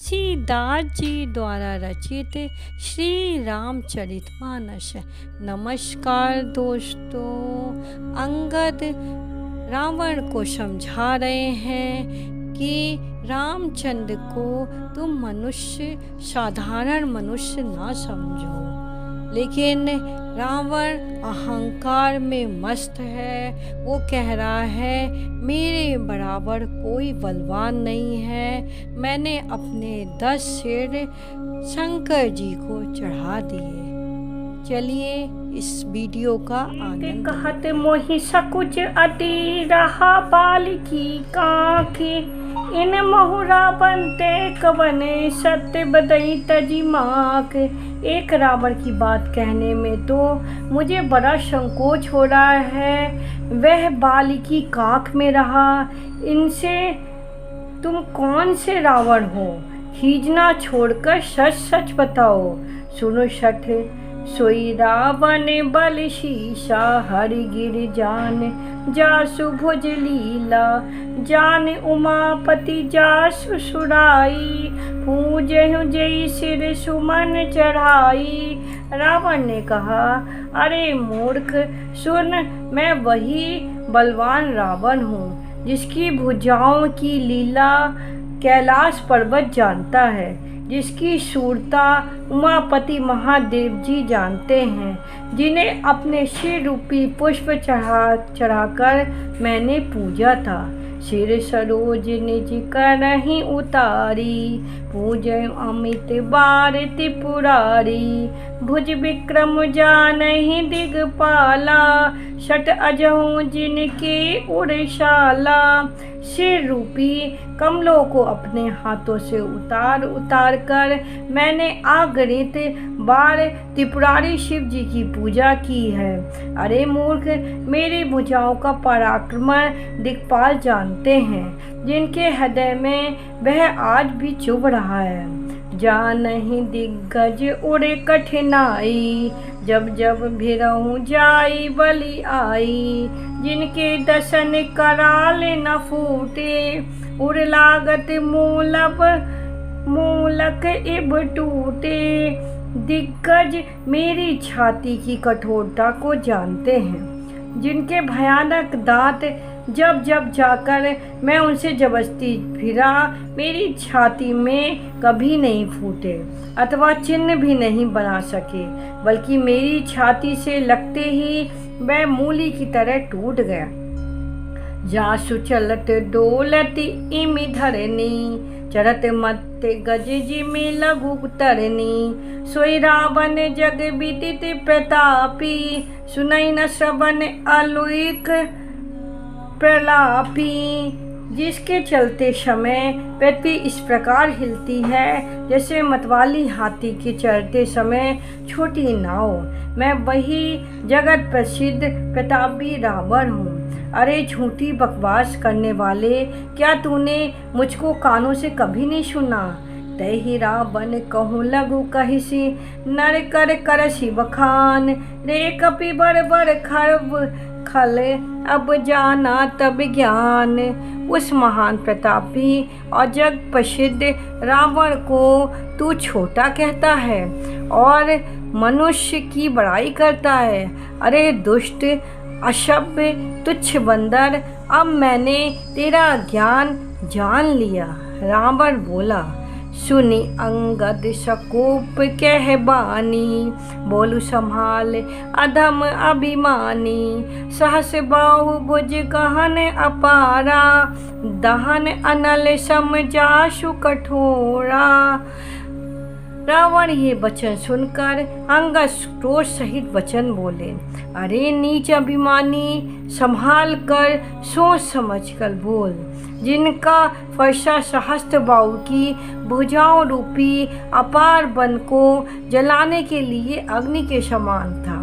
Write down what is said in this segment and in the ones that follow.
तुलसीदास जी द्वारा रचित श्री रामचरितमानस। नमस्कार दोस्तों, अंगद रावण को समझा रहे हैं कि रामचंद्र को तुम मनुष्य साधारण मनुष्य ना समझो, लेकिन रावण अहंकार में मस्त है। वो कह रहा है मेरे बराबर कोई बलवान नहीं है। मैंने अपने 10 सिर शंकर जी को चढ़ा दिए। चलिए इस वीडियो का आनंद। कहत मोहि सकुच अति रहा बालिकी कांखे, इन महुरा बनते कवने सत्य बदई तजी माक। एक रावण की बात कहने में तो मुझे बड़ा संकोच हो रहा है। वह बालिकी कांख में रहा। इनसे तुम कौन से रावण हो? खींचना छोड़कर सच सच बताओ। सुनो सठ। सोई रावण बल शीशा हरि गिर जान, जासु भुज लीला जान उमापति जासु सुराई, पूजहु जय सिर सुमन चढ़ाई। रावण ने कहा, अरे मूर्ख सुन, मैं वही बलवान रावण हूँ जिसकी भुजाओं की लीला कैलाश पर्वत जानता है, जिसकी शूरता उमापति महादेव जी जानते हैं, जिन्हें अपने सिर रूपी पुष्प चढ़ाकर मैंने पूजा था। सिर सरोज निज करहि उतारी, पूजय अमित बार त्रिपुरारी। भुज विक्रम जानहि दिगपाला, शट अजहु जिनके उड़शाला। सिर रूपी कमलों को अपने हाथों से उतार कर मैंने अगणित बार त्रिपुरारी शिव जी की पूजा की है। अरे मूर्ख, मेरी भुजाओं का पराक्रम दिक्पाल जानते हैं, जिनके हृदय में वह आज भी चुभ रहा है। जानहि दिग्गज उड़े कठिनाई, जब जब भिरहु जाई बलि आई। जिनके दसन कराल न फूटे, उड़ लागत मूलक इब टूटे। दिग्गज मेरी छाती की कठोरता को जानते हैं, जिनके भयानक दांत जब जब जाकर मैं उनसे जबरदस्ती भिरा, मेरी छाती में कभी नहीं फूटे अथवा चिन्ह भी नहीं बना सके, बल्कि मेरी छाती से लगते ही वह मूली की तरह टूट गया। जासु चलत डोलत इमि धरनी, चरत मत गज जिमि लघु तरनी। सोई रावण जग विदित प्रतापी, सुनई न श्रवण अलौकिक प्रलापी। जिसके चलते समय पृथ्वी इस प्रकार हिलती है जैसे मतवाली हाथी के चलते समय छोटी नाव। मैं वही जगत प्रसिद्ध प्रतापी रावण हूँ। अरे झूठी बकवास करने वाले, क्या तूने मुझको कानों से कभी नहीं सुना? तहि रावण कहूँ लघु कहिसी, नर कर करसी बखान। रे कपि बर बर खरब खल, अब जाना तब ज्ञान। उस महान प्रतापी और जग प्रसिद्ध रावण को तू छोटा कहता है और मनुष्य की बड़ाई करता है। अरे दुष्ट असभ्य तुच्छ बंदर, अब मैंने तेरा ज्ञान जान लिया। रावण बोला, सुनी अंगद सकोप कह बानी, बोलू संभाल अधम अभिमानी। सहस बाहु भुज गहन अपारा, दहन अनल सम जासु कठोरा। रावण ये वचन सुनकर अंगद क्रोध सहित वचन बोले, अरे नीच अभिमानी, संभाल कर सोच समझ कर बोल। जिनका फरसा सहस्त्र बाहु की भुजाओं रूपी अपार वन को जलाने के लिए अग्नि के समान था।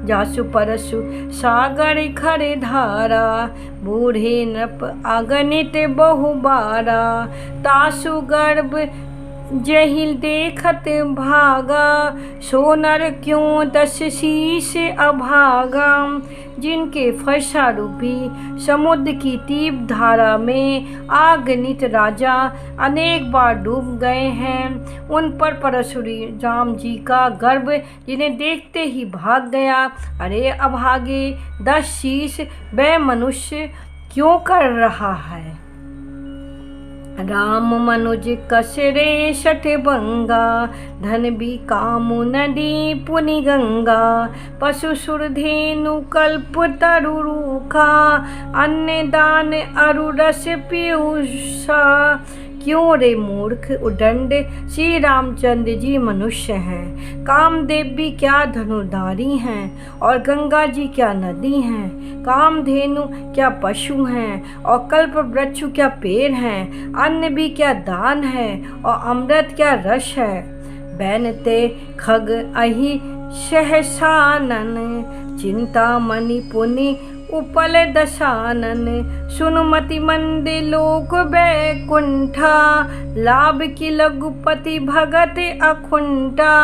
जासु परसु सागर खरे धारा, बूढ़े नृप अगणित बहुबारा। तासु गर्भ जहिल देखत भागा, सो नर क्यों 10 शीश अभागा। जिनके फरसा रूपी समुद्र की तीव्र धारा में आगनित राजा अनेक बार डूब गए हैं, उन पर परशुराम जी का गर्व जिन्हें देखते ही भाग गया। अरे अभागे 10 शीश वह मनुष्य क्यों कर रहा है। राम मनुज कसरे शठ बंगा, धन भी कामु नदी पुनि गंगा। पशु सुर धेनु कल्प तरु रूखा, अन्न दान अरु रस पीयूषा। क्यों रे मूर्ख उदंड, श्री रामचंद्र जी मनुष्य हैं, कामदेव भी क्या धनुर्धारी हैं, और गंगा जी क्या नदी हैं। कामधेनु क्या पशु हैं, और कल्प वृक्ष क्या पेड़ हैं। अन्न भी क्या दान है, और अमृत क्या रस है। बैनते खग अहि सहसानन, चिंता मणि पुनि उपल दशानन। सुनुमति मंद लोक बैकुंठा, लाभ की लघुपति भगत अकुंठा।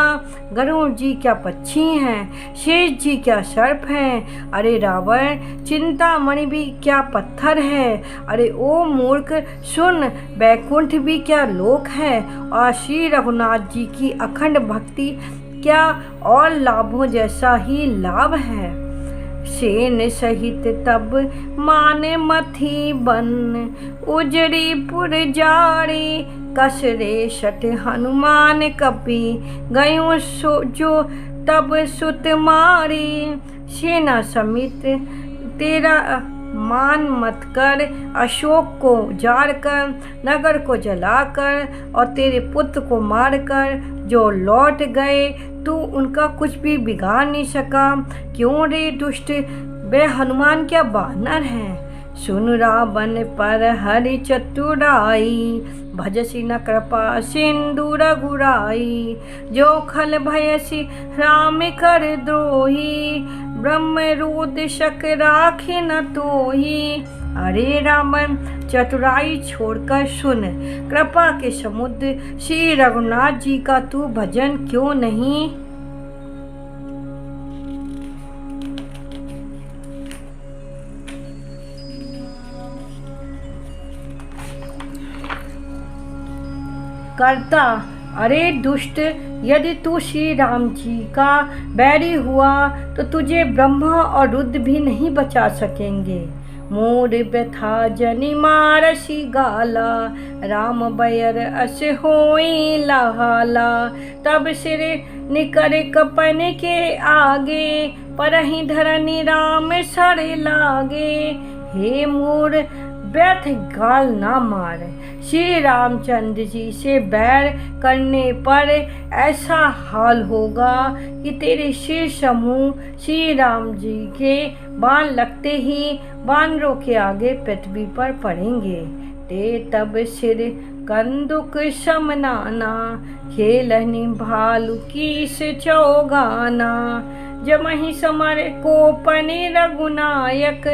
गरुड़ जी क्या पक्षी हैं, शेष जी क्या सर्प हैं। अरे रावण, चिंतामणि भी क्या पत्थर है। अरे ओ मूर्ख सुन, बैकुंठ भी क्या लोक है, और श्री रघुनाथ जी की अखंड भक्ति क्या और लाभों जैसा ही लाभ है। सेन सहित तब माने मथी बन, उजड़ी पुर जारी। कसरे शठ हनुमान कपि, गयों जो तब सुत मारी। सेना समित तेरा मान मत कर, अशोक को उजाड़ कर, नगर को जलाकर, और तेरे पुत्र को मारकर जो लौट गए, तू उनका कुछ भी बिगाड़ नहीं सका। क्यों रे दुष्ट, वे हनुमान क्या बानर हैं। सुन रावण पर हरि चतुराई, भजसी न कृपा सिंधु रघुराई। जो खल भयसी राम कर द्रोही, ब्रह्म रोध शक राखे न तोही। अरे रावण, चतुराई छोड़कर सुन, कृपा के समुद्र श्री रघुनाथ जी का तू भजन क्यों नहीं। करता, अरे दुष्ट, यदि तू श्री राम जी का बैरी हुआ तो तुझे ब्रह्मा और रुद्र भी नहीं बचा सकेंगे। मोर व्यथा जनि मारसी गाला, राम बैर अस होई लहाला। तब सिर निकर कपन के आगे, परहि धरनी राम सर लागे। हे मोर व्यर्थ गाल ना मार, श्री रामचंद्र जी से बैर करने पर ऐसा हाल होगा कि तेरे सिर समूह श्री राम जी के बाण लगते ही बानरों के आगे पृथ्वी पर पड़ेंगे। ते तब सिर कंदुक समनाना, खेलनी भालू कीस चौगाना। जमहि समर को पनि रघुनायक,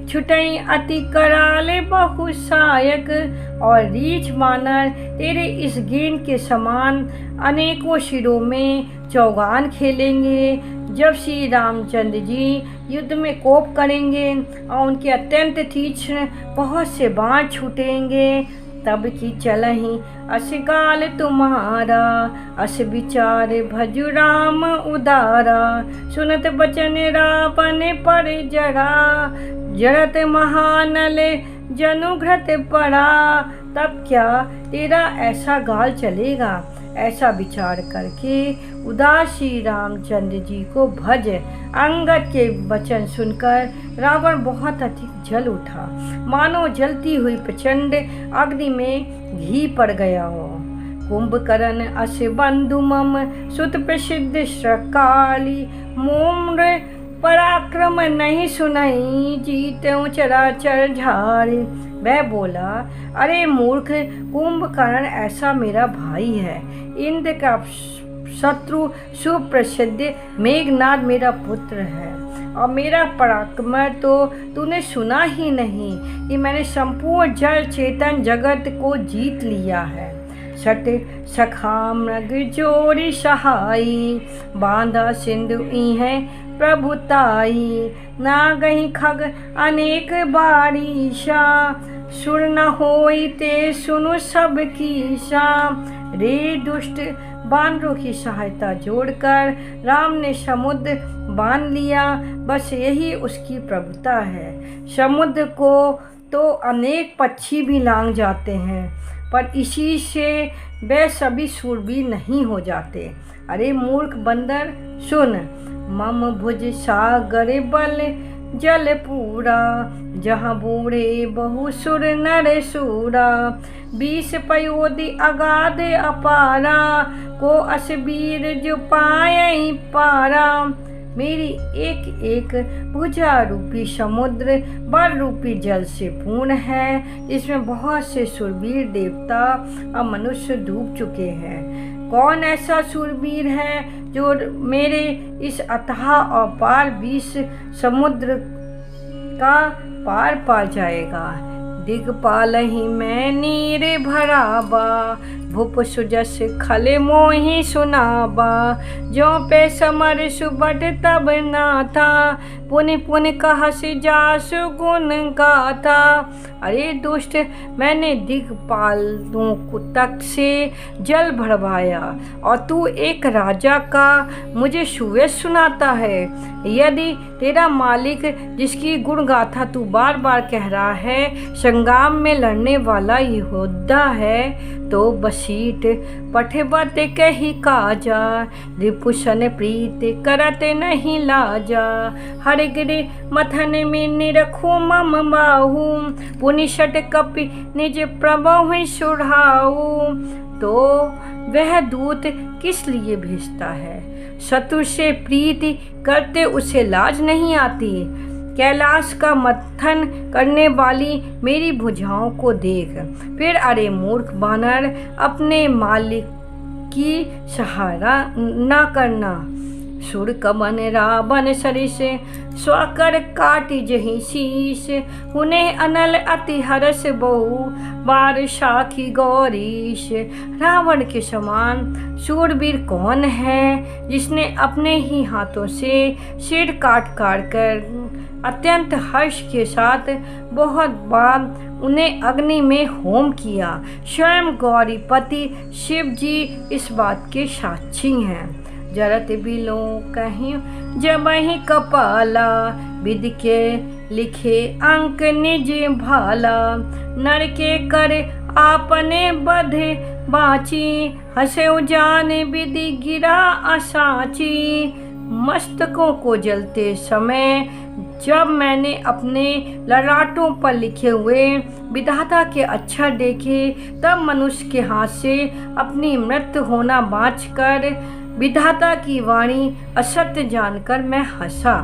छुटई अति कराल बहुसायक। और रीछ मानर तेरे इस गेंद के समान अनेकों शिरों में चौगान खेलेंगे। जब श्री रामचंद्र जी युद्ध में कोप करेंगे और उनके अत्यंत तीक्ष्ण बहुत से बाण छूटेंगे, तब की चलहि अस गाल तुम्हारा, अस विचार भजु राम उदारा। सुनत बचन रावण पर जरा, जरत महानल जनुघ्रत पड़ा। तब क्या तेरा ऐसा गाल चलेगा। ऐसा विचार करके उदास श्री रामचंद्र जी को भज। अंगद के वचन सुनकर रावण बहुत अधिक जल उठा, मानो जलती हुई प्रचंड अग्नि में घी पड़ गया हो। कुंभकर्ण अस बंधु मम, सुत प्रसिद्ध श्रकाली। मोम्र पराक्रम नहीं सुनई, जीत्यों चराचर झाड़ी। वह बोला, अरे मूर्ख कुंभकर्ण ऐसा मेरा भाई है, इंद्र का शत्रु सुप्रसिद्ध मेघनाद मेरा पुत्र है। और मेरा पराक्रम तो तूने सुना ही नहीं कि मैंने संपूर्ण जल चेतन जगत को जीत लिया है। सट सखा मृग जोरी सहाई, बांधा सिंधु है प्रभुताई। ना गही खग अनेक बारिशा, सुर न होई ते सुनु सब कीसा। रे दुष्ट बानरों की सहायता जोड़कर राम ने समुद्र बांध लिया। बस यही उसकी प्रभुता है। समुद्र को तो अनेक पक्षी भी लांघ जाते हैं, पर इसी से वे सभी शूरवीर नहीं हो जाते। अरे मूर्ख बंदर सुन, मम भुज सागर बल जल पूरा, जहाँ बूढ़े बहुसुर नर सूरा। 20 पयोधि अगाध अपारा, को असबीर जो पाए पारा। मेरी एक एक भुजा रूपी समुद्र बल रूपी जल से पूर्ण है। इसमें बहुत से शूरवीर देवता और मनुष्य डूब चुके हैं। कौन ऐसा शूरवीर है जो मेरे इस अथाह और पार 20 समुद्र का पार पा जाएगा। दिगपाल ही मैं नीर भराबा, भूप सुजस खले मोहि सुनाबा। जो पे समर सुबट तब नाथा, पुन पुन कहस जासु गुण गाथा। अरे दुष्ट, मैंने दिगपालों को तक से जल भरवाया और तू एक राजा का मुझे सुवेश सुनाता है। यदि तेरा मालिक, जिसकी गुण गाथा तू बार बार कह रहा है, संग्राम में लड़ने वाला योद्धा है, तो बसीट पठबत कही काजा। रिपुसन प्रीत करत नहीं लाजा, हर गिरे मथन में निरखो मम बाहू। पुनिषट कपि निज प्रभु सुढ़ाऊ। तो वह दूत किस लिए भेजता है? शत्रु से प्रीति करते उसे लाज नहीं आती। कैलाश का मंथन करने वाली मेरी भुजाओं को देख। फिर अरे मूर्ख बानर, अपने मालिक की सहारा ना करना। सुर कमन रावण सरिस, स्वकर काटि जहि शीश। उन्हें अनल अति हरस बहु, बार साखी गौरीश। रावण के समान शूरवीर कौन है, जिसने अपने ही हाथों से सिर काट कर अत्यंत हर्ष के साथ बहुत बार उन्हें अग्नि में होम किया। स्वयं गौरीपति शिव जी इस बात के साक्षी हैं। जरत बिलो कहीं जब ही कपाला, विधि के लिखे अंक निज भाला। नर के कर आपने बधे बाची, हंसे जान विधि गिरा असाची। मस्तकों को जलते समय जब मैंने अपने ललाटों पर लिखे हुए विधाता के अक्षर देखे, तब मनुष्य के हाथ से अपनी मृत्यु होना बाँचकर विधाता की वाणी असत्य जानकर मैं हंसा।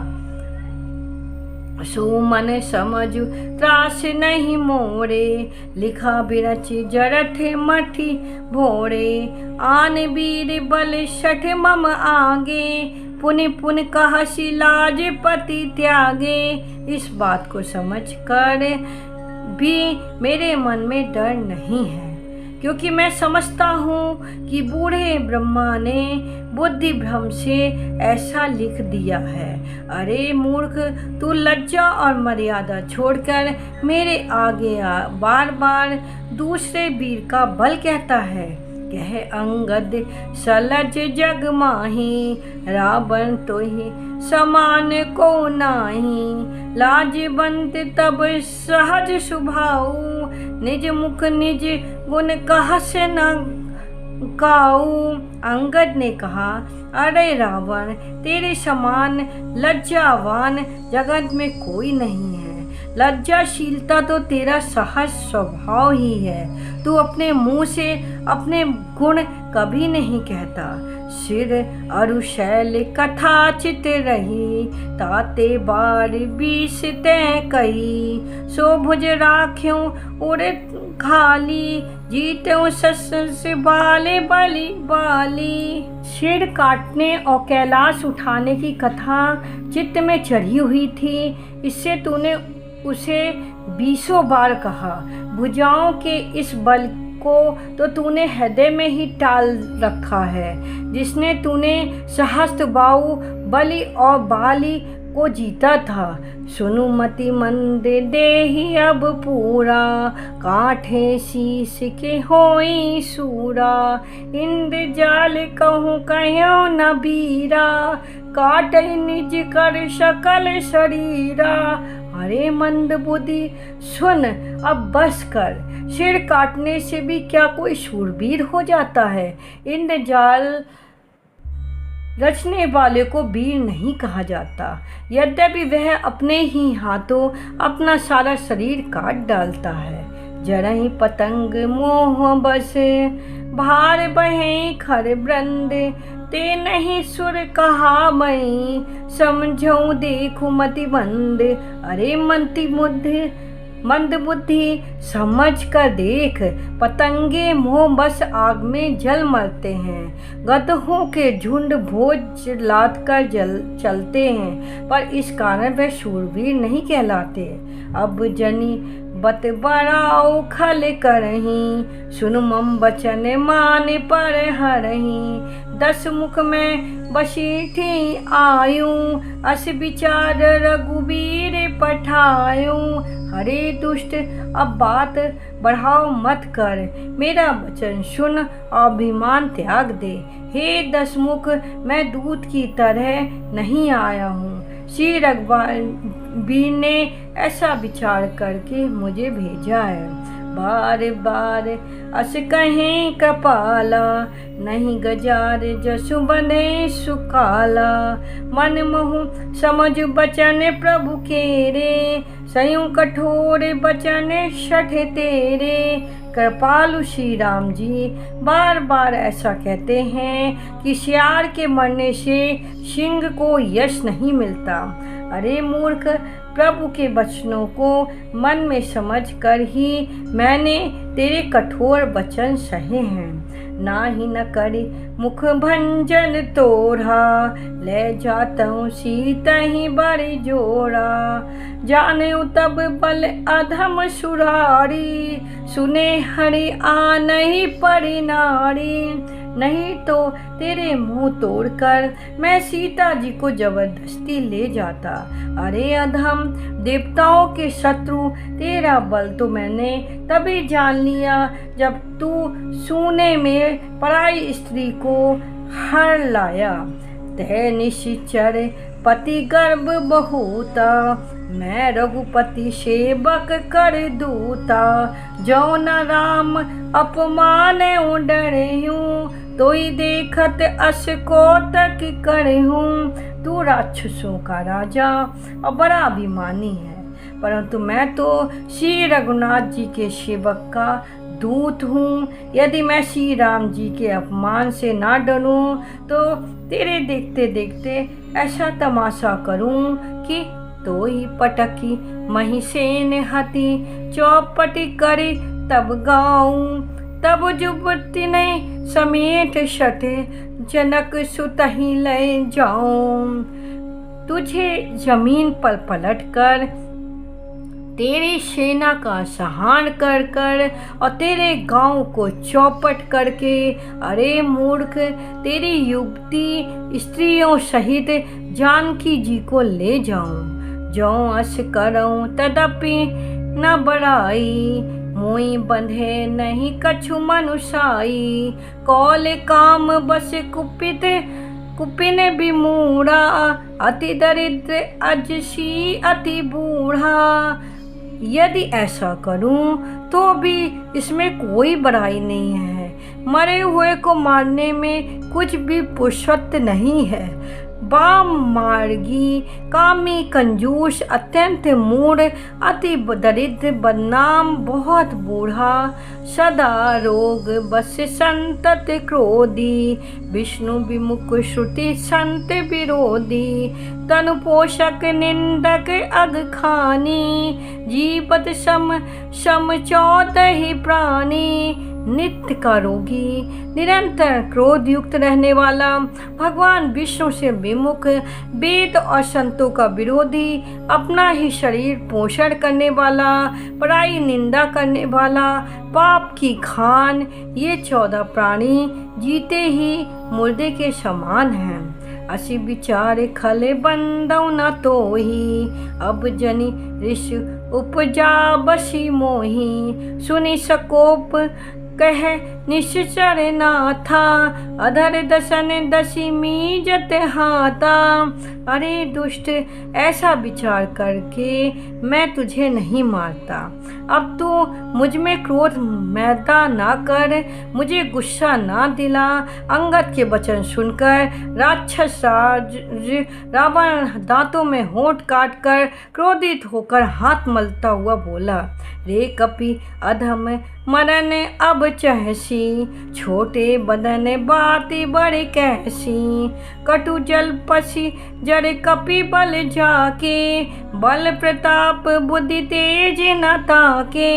सो मन समझ त्रास नहीं मोरे, लिखा बिरच जरठ मठी भोरे। आन वीर बल शठ मम आगे, पुनि पुनि कहसी लाज पति त्यागे। इस बात को समझकर भी मेरे मन में डर नहीं है, क्योंकि मैं समझता हूँ कि बूढ़े ब्रह्मा ने बुद्धि भ्रम से ऐसा लिख दिया है। अरे मूर्ख, तू लज्जा और मर्यादा छोड़कर मेरे आगे आ, बार बार दूसरे वीर का बल कहता है। कह अंगद सलज जग माही, रावण तो ही समान को नाही। लाजवंत तब सहज सुभाऊ, निज मुख निज गुण कहस न काऊ। अंगद ने कहा, अरे रावण, तेरे समान लज्जावान जगत में कोई नहीं है। लज्जाशीलता तो तेरा सहज स्वभाव ही है। तू अपने मुंह से अपने गुण कभी नहीं कहता। सिर अरु शैल कथा चित रही, ताते बार 20 तय कही। सो भुज राख्यों उड़ खाली, जीत्यों सस बाले बलि बाली। सिर काटने और कैलाश उठाने की कथा चित्त में चढ़ी हुई थी, इससे तूने उसे 20 बार कहा। भुजाओं के इस बल को तो तूने हृदय में ही टाल रखा है, जिसने तूने सहस्त्रबाहु बलि और बाली को जीता था। सुनु मति मंद देहि अब पूरा, काठे शीस के होई सूरा। इंद्रजाल कहूँ कहो न बीरा, काट निज कर सकल शरीरा। अरे मंद बुद्धि सुन अब बस कर, सिर काटने से भी क्या कोई शूरवीर हो जाता है? इंद्रजाल रचने वाले को वीर नहीं कहा जाता, यद्यपि वह अपने ही हाथों अपना सारा शरीर काट डालता है। जरहि पतंग मोह बस, भार बहे खर वृंद। ते नहीं सुर कहा मई, समझऊं देखूं मति मंद। अरे मंद बुद्धि समझ कर देख, पतंगे मोह बस आग में जल मरते हैं। गधों के झुंड भोज लाद कर चलते हैं, पर इस कारण वे शूरवीर नहीं कहलाते। अब जनी बत बड़ाओ खल करही, सुन मम बचन मान पर हरही। 10 मुख में बसीठी आयूं, अस विचार रघुबीर पठायूं। हरे दुष्ट अब बात बढ़ाओ मत कर, मेरा वचन सुन अभिमान त्याग दे। हे 10 मुख, मैं दूत की तरह नहीं आया हूँ। श्री रघुवीर ने ऐसा विचार करके मुझे भेजा है। बार बार अस कहें कृपाला, नहीं गजार जसु बने सुकाला। मन मोहु समझ बचन प्रभु केरे, सयूं कठोर बचन शठ तेरे। कृपालु श्री राम जी बार बार ऐसा कहते हैं कि सियार के मरने से सिंह को यश नहीं मिलता। अरे मूर्ख, प्रभु के वचनों को मन में समझ कर ही मैंने तेरे कठोर वचन सहे हैं। ना ही न करी मुख भंजन तोरा, ले जातऊं सीता ही बड़ी जोड़ा। जाने तब बल अधम सुरारी, सुने हरि आनहि परि नारी। नहीं तो तेरे मुंह तोड़कर मैं सीता जी को जबरदस्ती ले जाता। अरे अधम, देवताओं के शत्रु तेरा बल तो मैंने तभी जान लिया जब तू सूने में पराई स्त्री को हर लाया। तह निश्चर पति गर्भ बहुता, मैं रघुपति सेवक कर दूता। जो न राम अपमान डरे हूँ, तोई देखत अस को तक करे हूँ। तू राक्षसों का राजा और बड़ा अभिमानी है, परंतु मैं तो श्री रघुनाथ जी के सेवक का दूत हूँ। यदि मैं श्री राम जी के अपमान से ना डरूं तो तेरे देखते देखते ऐसा तमाशा करूं कि तो ही पटकी महिषेन हती, चौपटी करी तब गाऊं। तब जुबती ने समेट शठे, जनक सुतहि ले जाऊं। तुझे जमीन पर पलट कर तेरी सेना का सहान कर कर और तेरे गांव को चौपट करके, अरे मूर्ख, तेरी युवती स्त्रियों सहित जानकी जी को ले जाऊं। जो अस करऊं तदपि न बड़ाई, मोई बंधे नहीं कछु मनुषाई। कौल काम बस कुपिन विमूढ़ा, अति दरिद्र अजसी अति बूढ़ा। यदि ऐसा करूं तो भी इसमें कोई बुराई नहीं है। मरे हुए को मारने में कुछ भी पुरुषत्व नहीं है। वाम मार्गी, कामी, कंजूस, अत्यंत मूढ़, अति दरिद्र, बदनाम, बहुत बूढ़ा, सदा रोग बस संतत क्रोधी, विष्णु विमुख श्रुति संत विरोधी, तनु पोषक निंदक अगखानी, जीवत सम 14 प्राणी, नित्य का रोगी, निरंतर क्रोध युक्त रहने वाला, भगवान विष्णु से विमुख, वेद और संतों का विरोधी, अपना ही शरीर पोषण करने वाला, पराई निंदा करने वाला, पाप की खान, ये 14 प्राणी जीते ही मुर्दे के समान हैं। असी विचार खले बंदौ न तोही, अब जनि ऋष उपजा बसी मोही। सुनि सकोप कह निश्चर नाथा, अधर दसन दशमी जत हाथा। अरे दुष्ट, ऐसा विचार करके मैं तुझे नहीं मारता। अब तू मुझ में क्रोध मैदा ना कर, मुझे गुस्सा ना दिला। अंगद के वचन सुनकर राक्षस रावण दांतों में होंठ काट कर क्रोधित होकर हाथ मलता हुआ बोला, रे कपि अधम मरन अब चहसी, छोटे बदन बाती बड़े कैसी। कटु जल पसी जड़ कपि बल जाके, बल प्रताप बुद्धि तेज न ताके।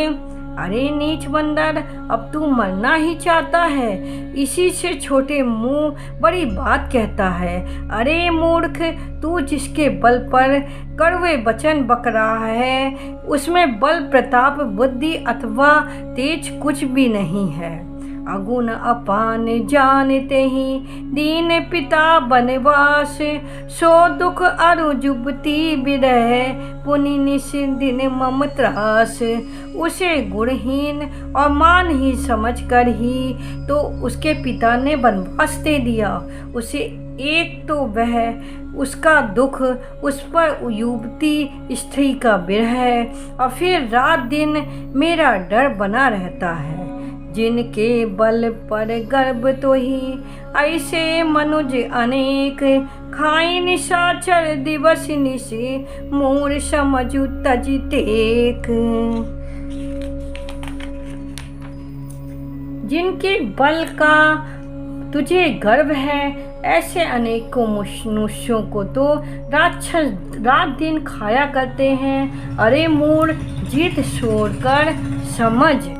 अरे नीच बंदर, अब तू मरना ही चाहता है, इसी से छोटे मुंह बड़ी बात कहता है। अरे मूर्ख, तू जिसके बल पर कड़वे वचन बक रहा है, उसमें बल प्रताप बुद्धि अथवा तेज कुछ भी नहीं है। अगुण अपान जानते ही दीन पिता बनवास, सो दुख अरु जुबती विरह, पुनि निस दिन मम त्रास। उसे गुणहीन और मानहीन समझकर ही तो उसके पिता ने वनवास दे दिया। उसे एक तो वह उसका दुख, उस पर युवती स्त्री का विरह, और फिर रात दिन मेरा डर बना रहता है। जिनके बल पर गर्भ तो ही ऐसे मनुज अनेक, खाई निशाचर दिवस निशि, मूर समझु तज टेक। जिनके बल का तुझे गर्व है, ऐसे अनेकों मनुष्यों को तो राक्षस रात दिन खाया करते हैं। अरे मूढ़, जिद छोड़कर समझ